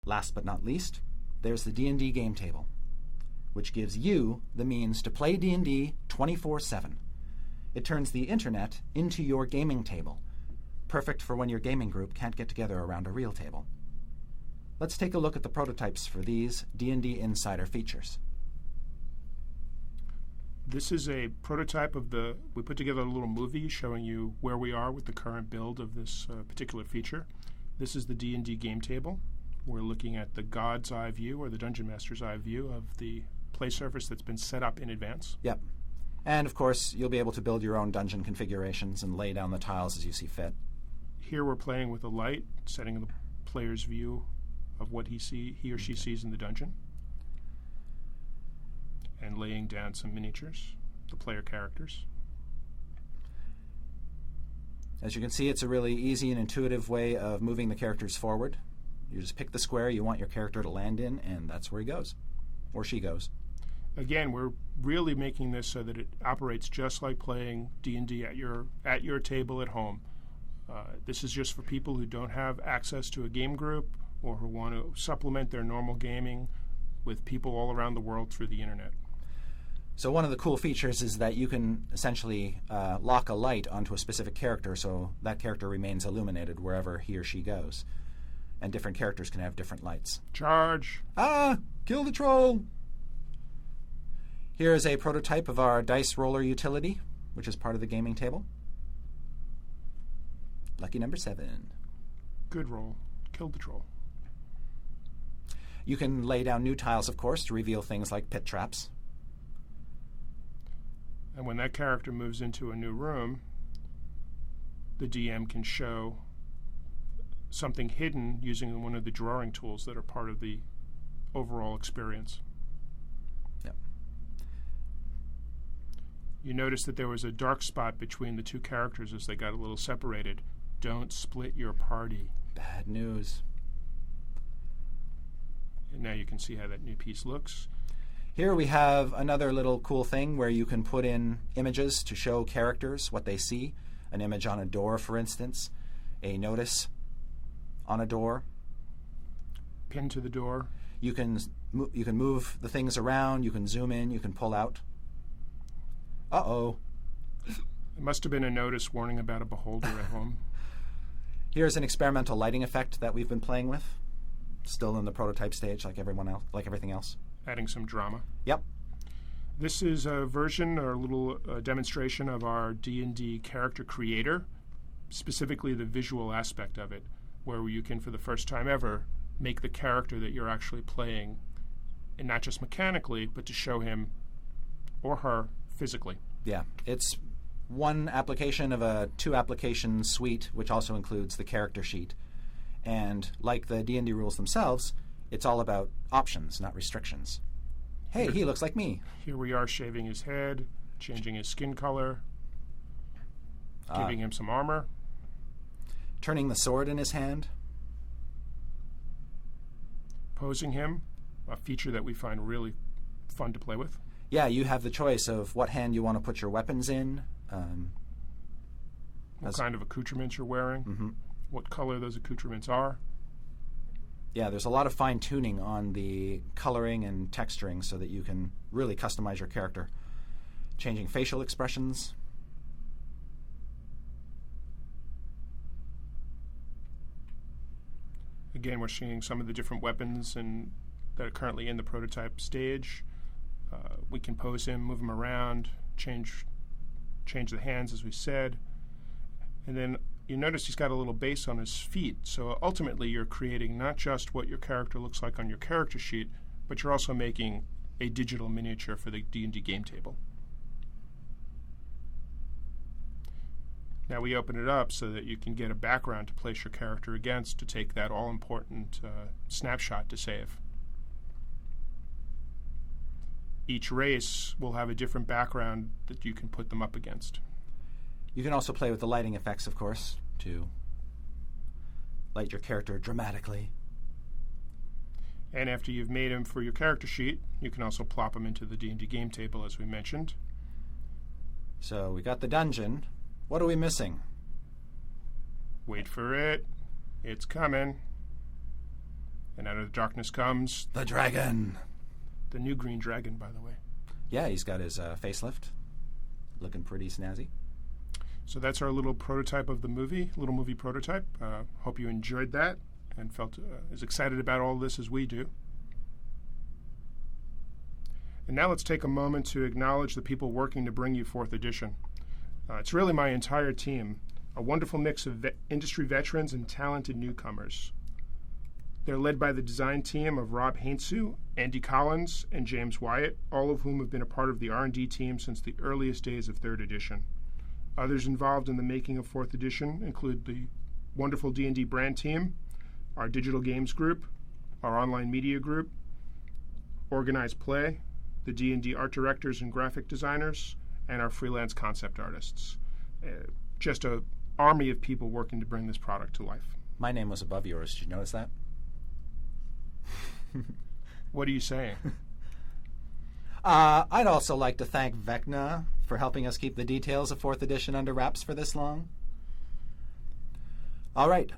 Last but not least, there's the D&D game table, which gives you the means to play D&D 24/7. It turns the internet into your gaming table, perfect for when your gaming group can't get together around a real table. Let's take a look at the prototypes for these D&D Insider features. This is a prototype of we put together a little movie showing you where we are with the current build of this particular feature. This is the D&D game table. We're looking at the God's eye view or the Dungeon Master's eye view of the play surface that's been set up in advance. Yep. And, of course, you'll be able to build your own dungeon configurations and lay down the tiles as you see fit. Here we're playing with the light, setting the player's view of what he or she sees in the dungeon, and laying down some miniatures, the player characters. As you can see, it's a really easy and intuitive way of moving the characters forward. You just pick the square you want your character to land in, and that's where he goes, or she goes. Again, we're really making this so that it operates just like playing D&D at your table at home. This is just for people who don't have access to a game group or who want to supplement their normal gaming with people all around the world through the internet. So one of the cool features is that you can essentially lock a light onto a specific character so that character remains illuminated wherever he or she goes. And different characters can have different lights. Charge! Ah! Kill the troll! Here is a prototype of our dice roller utility, which is part of the gaming table. Lucky number 7. Good roll. Killed the troll. You can lay down new tiles, of course, to reveal things like pit traps. And when that character moves into a new room, the DM can show something hidden using one of the drawing tools that are part of the overall experience. Yep. You notice that there was a dark spot between the two characters as they got a little separated. Don't split your party. Bad news. And now you can see how that new piece looks. Here we have another little cool thing where you can put in images to show characters what they see. An image on a door, for instance. A notice on a door. Pinned to the door. You can move the things around. You can zoom in. You can pull out. Uh-oh. It must have been a notice warning about a beholder at home. Here's an experimental lighting effect that we've been playing with. Still in the prototype stage, like everything else. Adding some drama. Yep. This is a version or a little demonstration of our D&D character creator, specifically the visual aspect of it, where you can, for the first time ever, make the character that you're actually playing, and not just mechanically, but to show him or her physically. Yeah, it's one application of a 2-application suite, which also includes the character sheet. And like the D&D rules themselves, it's all about options, not restrictions. Hey, he looks like me. Here we are shaving his head, changing his skin color, giving him some armor. Turning the sword in his hand. Posing him, a feature that we find really fun to play with. Yeah, you have the choice of what hand you want to put your weapons in. What kind of accoutrements you're wearing. Mm-hmm. What color those accoutrements are. Yeah, there's a lot of fine-tuning on the coloring and texturing so that you can really customize your character. Changing facial expressions. Again, we're seeing some of the different weapons that are currently in the prototype stage. We can pose him, move him around, change the hands, as we said. And then you notice he's got a little base on his feet. So ultimately, you're creating not just what your character looks like on your character sheet, but you're also making a digital miniature for the D&D game table. Now we open it up so that you can get a background to place your character against to take that all-important snapshot to save. Each race will have a different background that you can put them up against. You can also play with the lighting effects, of course, to light your character dramatically. And after you've made him for your character sheet, you can also plop him into the D&D game table, as we mentioned. So we got the dungeon. What are we missing? Wait for it. It's coming. And out of the darkness comes The dragon. the new green dragon, by the way. Yeah, he's got his facelift. Looking pretty snazzy. So that's our little prototype of the movie, little movie prototype. Hope you enjoyed that and felt as excited about all this as we do. And now let's take a moment to acknowledge the people working to bring you 4th edition. It's really my entire team, a wonderful mix of industry veterans and talented newcomers. They're led by the design team of Rob Hainsue, Andy Collins, and James Wyatt, all of whom have been a part of the R&D team since the earliest days of 3rd edition. Others involved in the making of 4th edition include the wonderful D&D brand team, our digital games group, our online media group, Organized Play, the D&D art directors and graphic designers, and our freelance concept artists. Just an army of people working to bring this product to life. My name was above yours. Did you notice that? What are you saying? I'd also like to thank Vecna for helping us keep the details of 4th edition under wraps for this long. All right.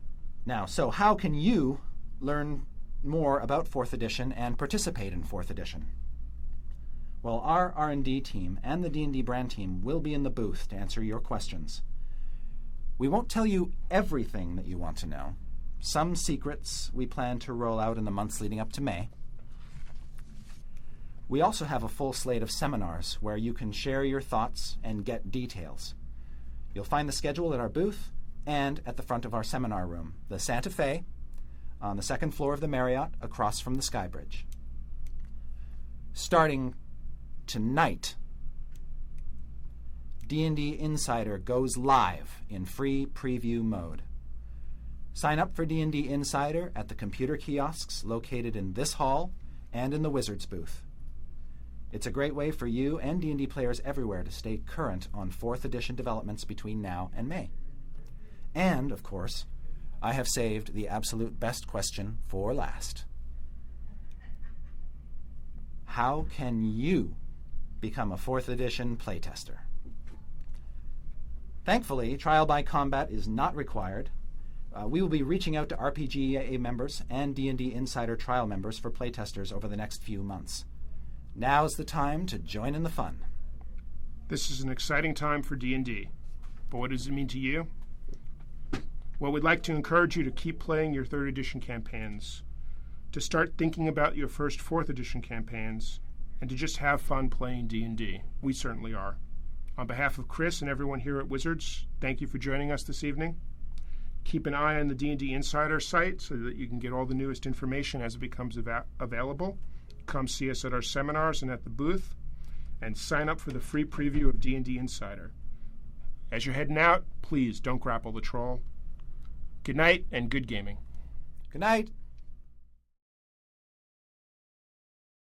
Now, so how can you learn more about 4th edition and participate in 4th edition? Well, our R&D team and the D&D brand team will be in the booth to answer your questions. We won't tell you everything that you want to know. Some secrets we plan to roll out in the months leading up to May. We also have a full slate of seminars where you can share your thoughts and get details. You'll find the schedule at our booth and at the front of our seminar room, the Santa Fe, on the 2nd floor of the Marriott across from the Sky Bridge. Starting tonight, D&D Insider goes live in free preview mode. Sign up for D&D Insider at the computer kiosks located in this hall and in the Wizards booth. It's a great way for you and D&D players everywhere to stay current on 4th edition developments between now and May. And, of course, I have saved the absolute best question for last. How can you become a 4th edition playtester? Thankfully, Trial by Combat is not required. We will be reaching out to RPGA members and D&D Insider Trial members for playtesters over the next few months. Now's the time to join in the fun. This is an exciting time for D&D, but what does it mean to you? Well, we'd like to encourage you to keep playing your 3rd edition campaigns, to start thinking about your first 4th edition campaigns, and to just have fun playing D&D. We certainly are. On behalf of Chris and everyone here at Wizards, thank you for joining us this evening. Keep an eye on the D&D Insider site so that you can get all the newest information as it becomes available. Come see us at our seminars and at the booth, and sign up for the free preview of D&D Insider. As you're heading out, please don't grapple the troll. Good night and good gaming. Good night.